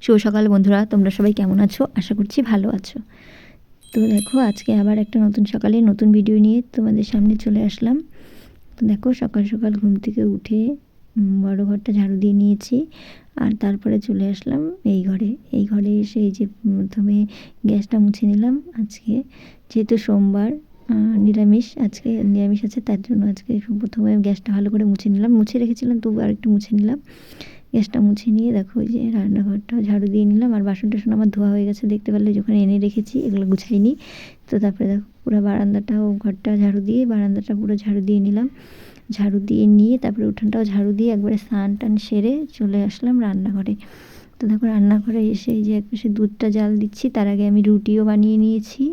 শুভ সকাল বন্ধুরা, তোমরা সবাই কেমন আছো? আশা করছি ভালো আছো। তো দেখো, আজকে আবার একটা নতুন সকালে নতুন ভিডিও নিয়ে তোমাদের সামনে চলে আসলাম। তো দেখো, সকাল সকাল ঘুম থেকে উঠে বড় ঘরটা ঝাড়ু দিয়ে নিয়েছি, আর তারপরে চলে আসলাম এই ঘরে এসে এই যে প্রথমে গ্যাসটা মুছে নিলাম। আজকে যেহেতু সোমবার, আজকে নিরামিষ আছে, তার জন্য আজকে প্রথমে গ্যাসটা ভালো করে মুছে নিলাম। মুছে রেখেছিলাম, তবু আর একটু মুছে নিলাম। গ্যাসটা মুছে নিয়ে দেখো ওই যে রান্নাঘরটা ঝাড়ু দিয়ে নিলাম, আর বাসন টাসন আমার ধোয়া হয়ে গেছে, দেখতে পারলে যখন এনে রেখেছি এগুলো গুছাইনি। তো তারপরে দেখো পুরো বারান্দাটাও, ঘরটা ঝাড়ু দিয়ে বারান্দাটা পুরো ঝাড়ু দিয়ে নিলাম। ঝাড়ু দিয়ে নিয়ে তারপরে উঠোনটাও ঝাড়ু দিয়ে একবারে স্নান টান সেরে চলে আসলাম রান্নাঘরে। তো দেখো, রান্নাঘরে এসে এই যে একপাশে দুধটা জাল দিচ্ছি, তার আগে আমি রুটিও বানিয়ে নিয়েছি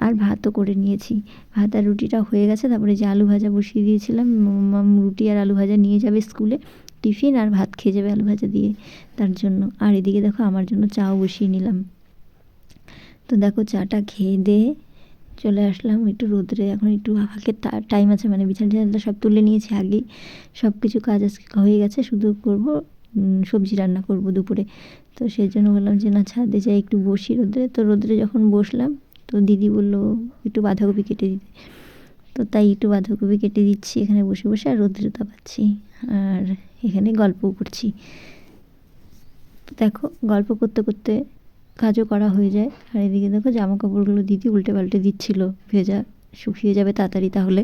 আর ভাতও করে নিয়েছি। ভাত আর রুটিটা হয়ে গেছে, তারপরে যে আলু ভাজা বসিয়ে দিয়েছিলাম। রুটি আর আলু ভাজা নিয়ে যাবে স্কুলে টিফিন, আর ভাত খেয়ে যাবে আলু ভাজা দিয়ে, তার জন্য। আর এদিকে দেখো আমার জন্য চাও বসিয়ে নিলাম। তো দেখো, চাটা খেয়ে দিয়ে চলে আসলাম একটু রোদ্রে। এখন একটু হালকা টাইম আছে, মানে বিছানা টিছানা সব তুলে নিয়েছি আগেই, সব কিছু কাজ আজকে হয়ে গেছে, শুধু করব সবজি রান্না করব দুপুরে। তো সেই জন্য বললাম যে না, ছাদে যাই একটু বসি রোদ্রে। তো রোদ্রে যখন বসলাম, তো দিদি বললো একটু বাঁধাকপি কেটে দিতে। তো তাই একটু বাঁধাকপি কেটে দিচ্ছি এখানে বসে বসে, আর রোদ্রে তাপাচ্ছি, আর এখানে গল্পও করছি। দেখো, গল্প করতে করতে কাজও করা হয়ে যায়। আর এদিকে দেখো জামা কাপড়গুলো দিদি উল্টে পাল্টে দিচ্ছিলো, ভেজা, শুকিয়ে যাবে তাড়াতাড়ি তাহলে।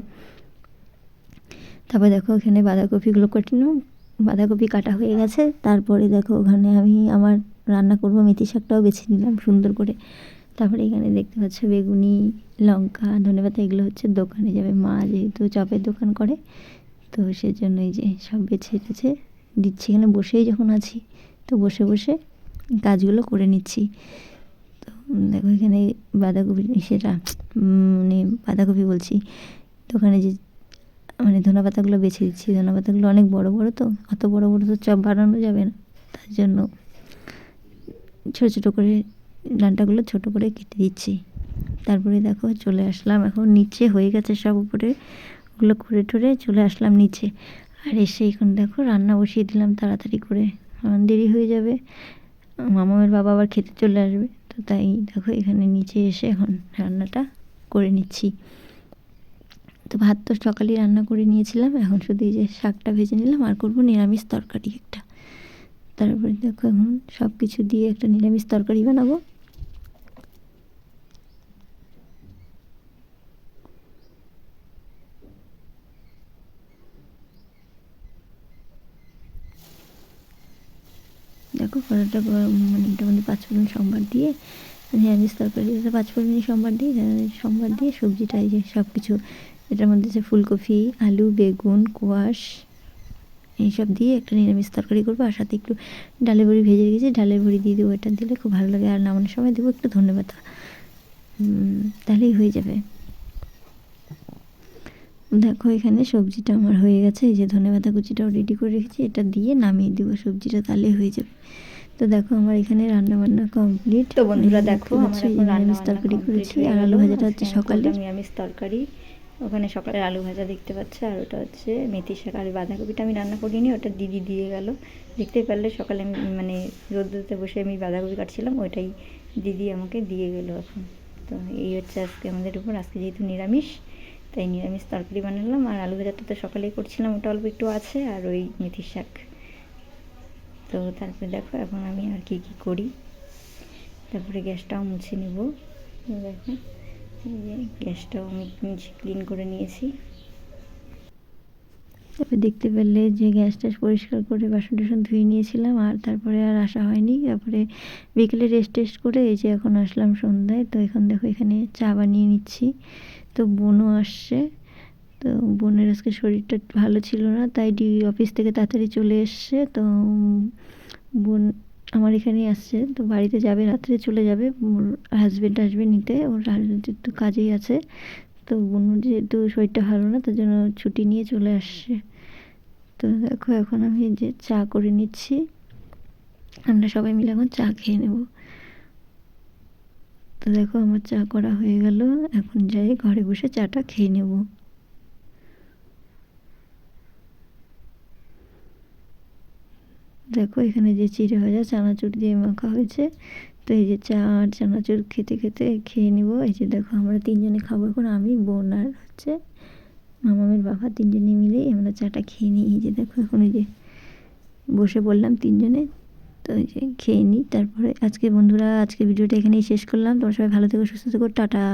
তারপরে দেখো এখানে বাঁধাকপিগুলো কাটলাম, বাঁধাকপি কাটা হয়ে গেছে। তারপরে দেখো ওখানে আমি আমার রান্না করবো মেথি শাকটাও বেছে নিলাম সুন্দর করে। তারপরে এখানে দেখতে পাচ্ছ বেগুনি, লঙ্কা, ধনেপাতা, এগুলো হচ্ছে দোকানে যাবে। মা যেহেতু চপের দোকান করে, তো সেজন্য এই যে সব বেছে টেছে দিচ্ছি। এখানে বসেই যখন আছি, তো বসে বসে কাজগুলো করে নিচ্ছি। তো দেখো এখানে বাঁধাকপি, সেটা মানে বাঁধাকপি বলছি, দোকানে যে মানে ধনেপাতাগুলো বেছে দিচ্ছি। ধনেপাতাগুলো অনেক বড় বড়, তো অত বড় বড় তো চপ বানানো যাবে না, তার জন্য ছোটো ছোটো করে ডাঁটাগুলো ছোটো করে কেটে দিচ্ছি। তারপরে দেখো চলে আসলাম, এখন নিচে হয়ে গেছে সব, উপরে ওগুলো করে টোরে চলে আসলাম নিচে। আর এসে এখন দেখো রান্না বসিয়ে দিলাম তাড়াতাড়ি করে, আমার দেরি হয়ে যাবে, মামামের বাবা আবার খেতে চলে আসবে। তো তাই দেখো এখানে নিচে এসে এখন রান্নাটা করে নিচ্ছি। তো ভাত তো সকালেই রান্না করে নিয়েছিলাম, এখন শুধু এই যে শাকটা ভেজে নিলাম, আর করবো নিরামিষ তরকারি একটা। তারপরে দেখো এখন সব কিছু দিয়ে একটা নিরামিষ তরকারি বানাবো। দেখো কড়াটা মানে মোটামুটি 5 ফোড়ন সম্বার দিয়ে নিরামিষ তরকারি, 5 ফোড়ন সম্বার দিয়ে সবজিটা এই যে সব কিছু, এটার মধ্যে যে ফুলকপি, আলু, বেগুন, কোয়াশ, এইসব দিয়ে একটা নিরামিষ তরকারি করবো। আর সাথে একটু ডালের বড়ি ভেজে রেখেছি, ডালের বড়ি দিয়ে দেবো, এটা দিলে খুব ভালো লাগে। আর নামানোর সময় দেবো একটু ধনেপাতা, তাহলেই হয়ে যাবে। দেখো এখানে সবজিটা আমার হয়ে গেছে, এই যে ধনেপাতা কুচিটাও রেডি করে রেখেছি, এটা দিয়ে নামিয়ে দেবো সবজিটা, তাহলেই হয়ে যাবে। তো দেখো আমার এখানে রান্না বান্না কমপ্লিট। তো বন্ধুরা দেখো, আমার এখন নিরামিষ তরকারি করেছি, আর আলু ভাজাটা হচ্ছে সকালে নিরামিষ তরকারি। ওখানে সকালের আলু ভাজা দেখতে পাচ্ছে, আর ওটা হচ্ছে মেথি শাক। আর বাঁধাকপিটা আমি রান্না করিনি, ওটা দিদি দিয়ে গেল। দেখতে পারলে সকালে আমি মানে রোদ্রুতে বসে আমি বাঁধাকপি কাটছিলাম, ওইটাই দিদি আমাকে দিয়ে গেলো এখন। তো এই হচ্ছে আজকে আমাদের উপর, আজকে যেহেতু নিরামিষ, তাই নিরামিষ তরকারি বানালাম। আর আলু ভাজাটা তো সকালেই করছিলাম, ওটা অল্প একটু আছে, আর ওই মেথি শাক। তো তারপরে দেখো এখন আমি আর কি কি করি। তারপরে গ্যাসটাও মুছে নেব। দেখো এই যে গ্যাসটাও আমি ক্লিন করে নিয়েছি। তারপরে দেখতে পেলে যে গ্যাস ট্যাস পরিষ্কার করে বাসন টাসন ধুয়ে নিয়েছিলাম, আর তারপরে আর আসা হয়নি। তারপরে বিকেলে রেস্ট টেস্ট করে এই যে এখন আসলাম সন্ধ্যায়। তো এখন দেখো এখানে চা বানিয়ে নিচ্ছি। তো বোনও আসছে, তো বোনের আজকে শরীরটা ভালো ছিল না, তাই অফিস থেকে তাড়াতাড়ি চলে এসছে। তো বোন আমার এখানেই আসছে, তো বাড়িতে যাবে, রাত্রে চলে যাবে। ওর হাজব্যান্ড আসবে নিতে, ওর হাজব্যান্ড একটু কাজেই আছে। তো বোনের যেহেতু শরীরটা ভালো না, তার জন্য ছুটি নিয়ে চলে আসছে। তো দেখো এখন আমি যে চা করে নিচ্ছি, আমরা সবাই মিলে এখন চা খেয়ে নেব। তো দেখো আমার চা করা হয়ে গেল, এখন যাই ঘরে বসে চাটা খেয়ে নেব। দেখো এখানে যে চিড়ে ভাজা চানাচুর দিয়ে মাখা হয়েছে। তো এই যে চা আর চানাচুর খেতে খেতে খেয়ে নিব। এই যে দেখো আমরা তিনজনে খাবো এখন, আমি বোন আর হচ্ছে মামামের বাবা, তিনজনে মিলে আমরা চাটা খেয়ে নিই। এই যে দেখো এখন এই যে বসে পড়লাম তিনজনে। তো এই যে খেয়ে নিই, তারপরে আজকে বন্ধুরা আজকে ভিডিওটা এখানেই শেষ করলাম। তোমরা সবাই ভালো থেকো, সুস্থ থেকো, টাটা।